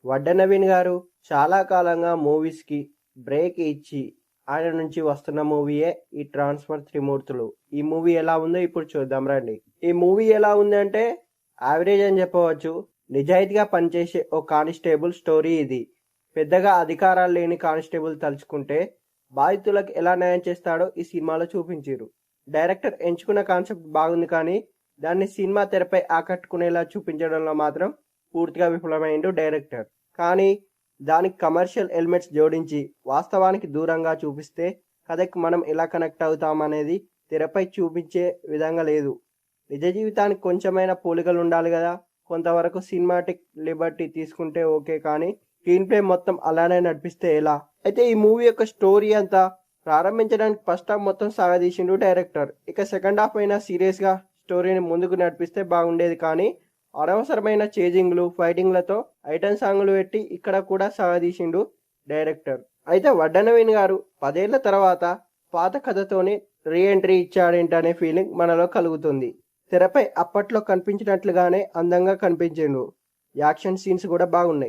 వడ్డ నవీన్ గారు చాలా కాలంగా మూవీస్కి బ్రేక్ ఇచ్చి ఆయన నుంచి వస్తున్న మూవీయే ఈ ట్రాన్స్ఫర్ త్రిమూర్తులు. ఈ మూవీ ఎలా ఉందో ఇప్పుడు చూద్దాం రండి. ఈ మూవీ ఎలా ఉంది అంటే యావరేజ్ అని చెప్పవచ్చు. నిజాయితీగా పనిచేసే ఓ కానిస్టేబుల్ స్టోరీ ఇది. పెద్దగా అధికారాలు లేని కానిస్టేబుల్ తలుచుకుంటే బాధితులకు ఎలా న్యాయం చేస్తాడో ఈ సినిమాలో చూపించారు. డైరెక్టర్ ఎంచుకున్న కాన్సెప్ట్ బాగుంది, కానీ దాన్ని సినిమా తెరపై ఆకట్టుకునేలా చూపించడంలో మాత్రం పూర్తిగా విఫలమైండు డైరెక్టర్. కానీ దానికి కమర్షియల్ ఎలిమెంట్స్ జోడించి వాస్తవానికి దూరంగా చూపిస్తే కథకి మనం ఎలా కనెక్ట్ అవుతామనేది తెరపై చూపించే విధంగా లేదు. నిజ జీవితానికి కొంచెమైనా పోలికలు ఉండాలి కదా. కొంతవరకు సినిమాటిక్ లిబర్టీ తీసుకుంటే ఓకే, కానీ స్క్రీన్ ప్లే మొత్తం అలానే నడిపిస్తే ఎలా? అయితే ఈ మూవీ యొక్క స్టోరీ అంతా ప్రారంభించడానికి ఫస్ట్ హాఫ్ మొత్తం సాగదీసిండు డైరెక్టర్. ఇక సెకండ్ హాఫ్ అయినా సీరియస్గా స్టోరీని ముందుకు నడిపిస్తే బాగుండేది, కానీ అనవసరమైన చేజింగ్లు ఫైటింగ్లతో ఐటమ్ సాంగ్లు పెట్టి ఇక్కడ కూడా సాగదీసిండు డైరెక్టర్. అయితే వడ్డ నవీన్ గారు 10 ఏళ్ల తర్వాత పాత కథతోనే రీ ఎంట్రీ ఇచ్చాడేంటనే ఫీలింగ్ మనలో కలుగుతుంది. తెరపై అప్పట్లో కనిపించినట్లుగానే అందంగా కనిపించిండు. యాక్షన్ సీన్స్ కూడా బాగున్నాయి.